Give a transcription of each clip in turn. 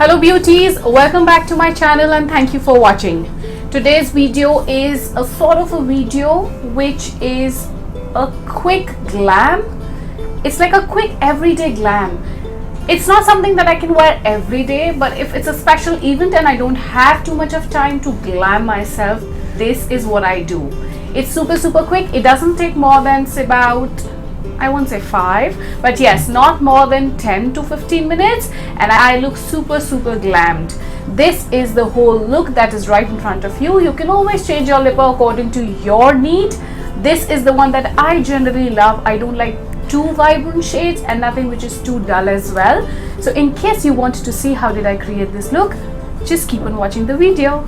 Hello beauties, welcome back to my channel and thank you for watching. Today's video is a sort of a video which is a quick glam. It's like a quick everyday glam. It's not something that I can wear every day, but if it's a special event and I don't have too much of time to glam myself, this is what I do. It's super quick. It doesn't take more than about, I won't say 5, but yes, not more than 10 to 15 minutes and I look super glammed. This is the whole look that is right in front of you. You can always change your lipper according to your need. This is the one that I generally love. I don't like too vibrant shades and nothing which is too dull as well. So in case you wanted to see how did I create this look, just keep on watching the video.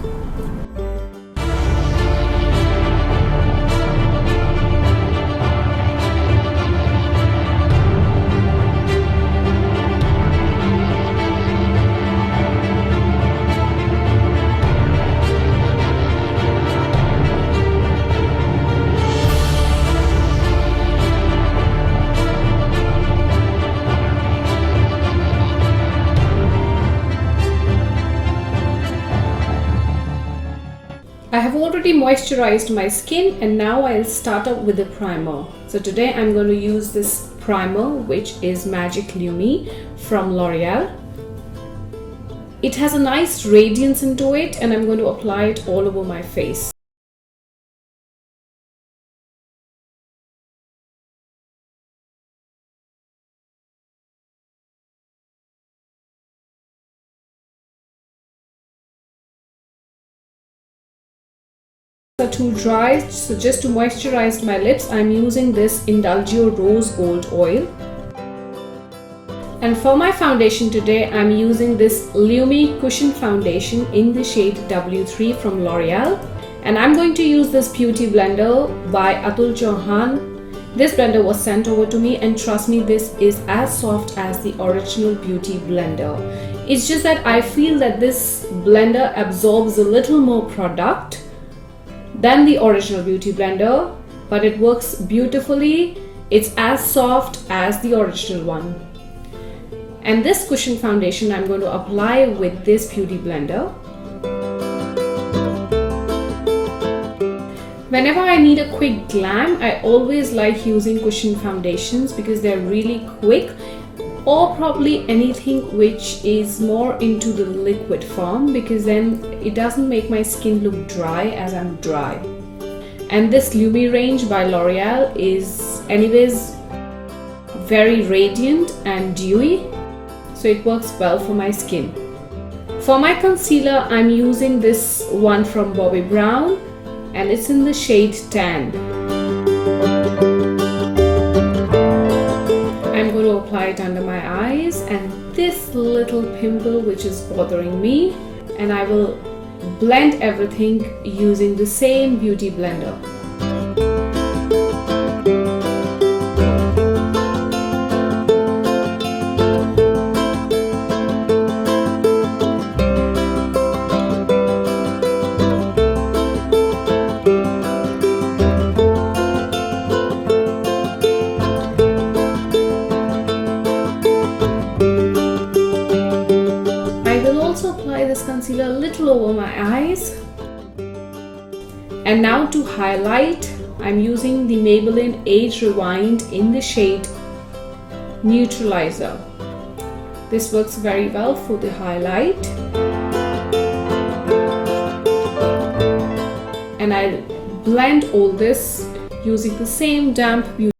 I have already moisturized my skin and now I'll start up with the primer. So today I'm going to use this primer which is Magic Lumi from L'Oreal. It has a nice radiance into it and I'm going to apply it all over my face. Are too dry, so just to moisturize my lips I'm using this Indulgio Rose Gold Oil. And for my foundation today I'm using this Lumi Cushion Foundation in the shade W3 from L'Oreal, and I'm going to use this beauty blender by Atul Chauhan. This blender was sent over to me and trust me, this is as soft as the original beauty blender. It's just that I feel that this blender absorbs a little more product than the original beauty blender, but it works beautifully. It's as soft as the original one. And this cushion foundation I'm going to apply with this beauty blender. Whenever I need a quick glam, I always like using cushion foundations because they're really quick, or probably anything which is more into the liquid form, because then it doesn't make my skin look dry as I'm dry. And this Lumi range by L'Oreal is anyways very radiant and dewy, so it works well for my skin. For my concealer I'm using this one from Bobbi Brown and it's in the shade Tan. I'm going to apply it under my eyes and this little pimple which is bothering me, and I will blend everything using the same beauty blender. Apply this concealer a little over my eyes. And now to highlight, I'm using the Maybelline Age Rewind in the shade Neutralizer. This works very well for the highlight. And I'll blend all this using the same damp beauty.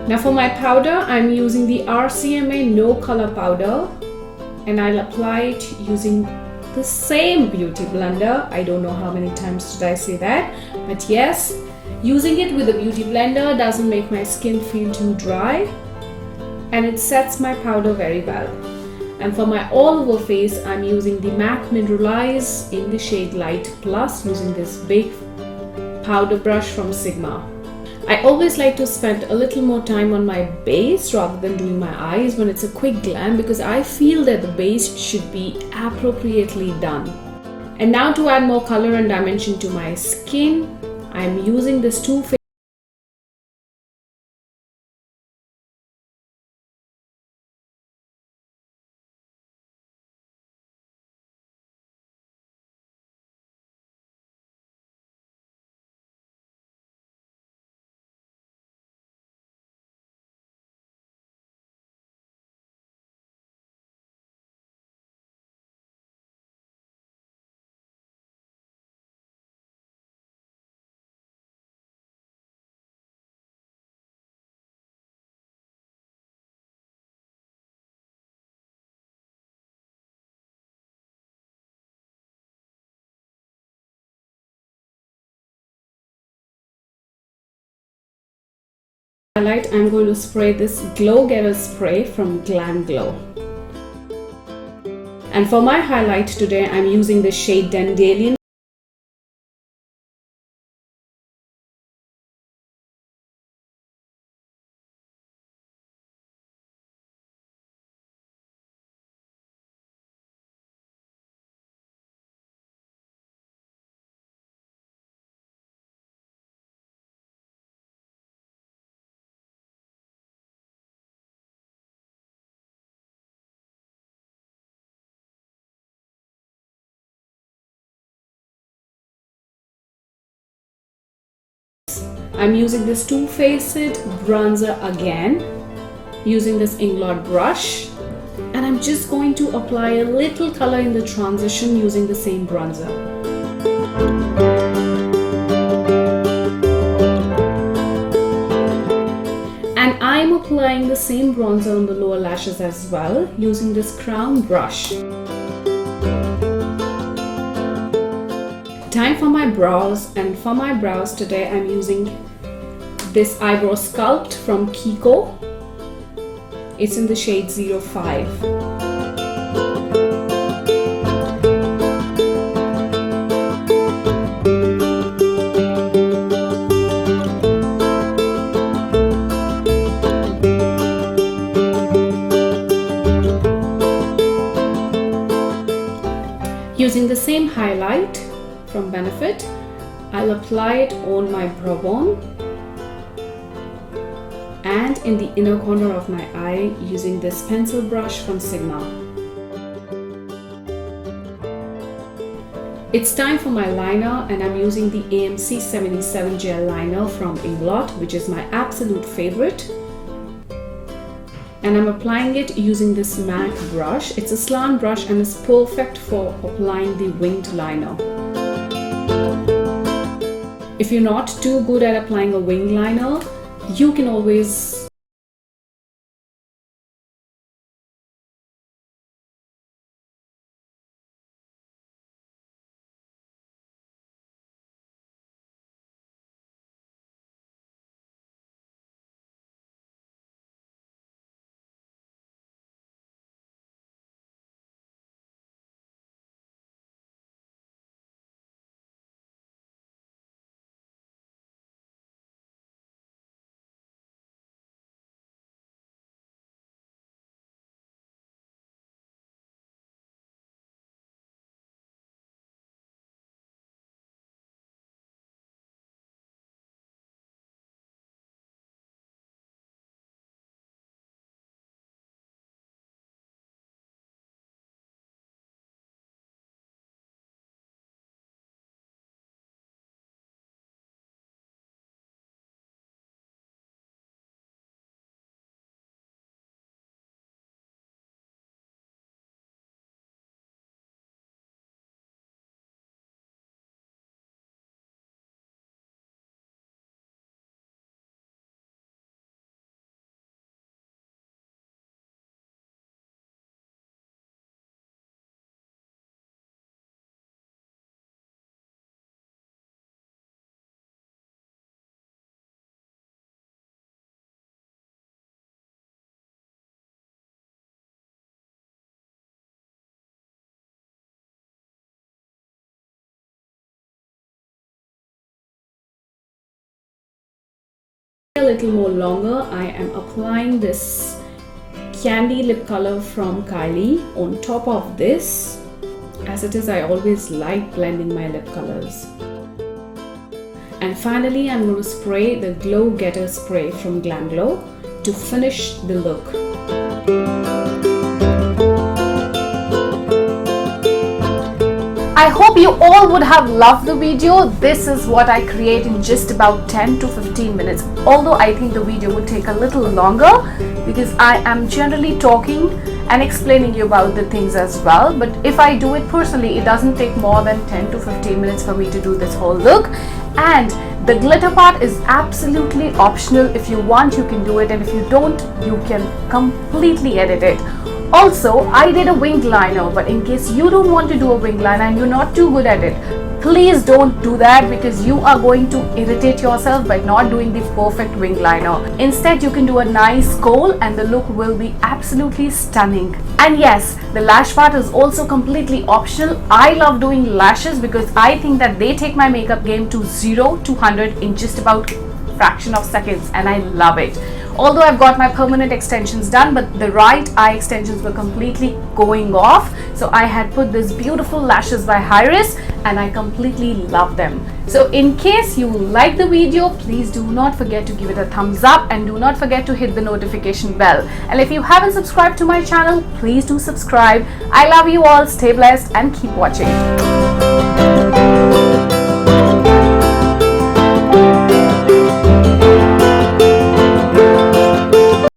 Now for my powder, I'm using the RCMA No Color Powder and I'll apply it using the same beauty blender. I don't know how many times did I say that, but yes, using it with a beauty blender doesn't make my skin feel too dry and it sets my powder very well. And for my all over face, I'm using the MAC Mineralize in the shade Light Plus, using this big powder brush from Sigma. I always like to spend a little more time on my base rather than doing my eyes when it's a quick glam, because I feel that the base should be appropriately done. And now to add more color and dimension to my skin, I'm using this Too Faced highlight, I'm going to spray this Glow Getter spray from Glam Glow. And for my highlight today, I'm using the shade Dandelion. I'm using this Too Faced bronzer again, using this Inglot brush, and I'm just going to apply a little color in the transition using the same bronzer. And I'm applying the same bronzer on the lower lashes as well, using this Crown brush. Time for my brows, and for my brows today I'm using this Eyebrow Sculpt from Kiko. It's in the shade 05. Using the same highlight from Benefit, I'll apply it on my brow bone and in the inner corner of my eye using this pencil brush from Sigma. It's time for my liner, and I'm using the AMC 77 gel liner from Inglot, which is my absolute favorite. And I'm applying it using this MAC brush. It's a slant brush and is perfect for applying the winged liner. If you're not too good at applying a wing liner, you can always little more longer, I am applying this candy lip color from Kylie on top of this. As it is, I always like blending my lip colors. And finally, I'm going to spray the Glow Getter spray from GlamGlow to finish the look. I hope you all would have loved the video. This is what I create in just about 10 to 15 minutes. Although I think the video would take a little longer because I am generally talking and explaining you about the things as well. But if I do it personally, it doesn't take more than 10 to 15 minutes for me to do this whole look. And the glitter part is absolutely optional. If you want, you can do it, and if you don't, you can completely edit it. Also, I did a winged liner, but in case you don't want to do a winged liner and you're not too good at it, please don't do that, because you are going to irritate yourself by not doing the perfect winged liner. Instead, you can do a nice kohl and the look will be absolutely stunning. And yes, the lash part is also completely optional. I love doing lashes because I think that they take my makeup game to 0 to 100 in just about fraction of seconds, and I love it. Although I've got my permanent extensions done, but the right eye extensions were completely going off, so I had put this beautiful lashes by Iris and I completely love them. So in case you like the video, please do not forget to give it a thumbs up and do not forget to hit the notification bell. And if you haven't subscribed to my channel, please do subscribe. I love you all, stay blessed and keep watching.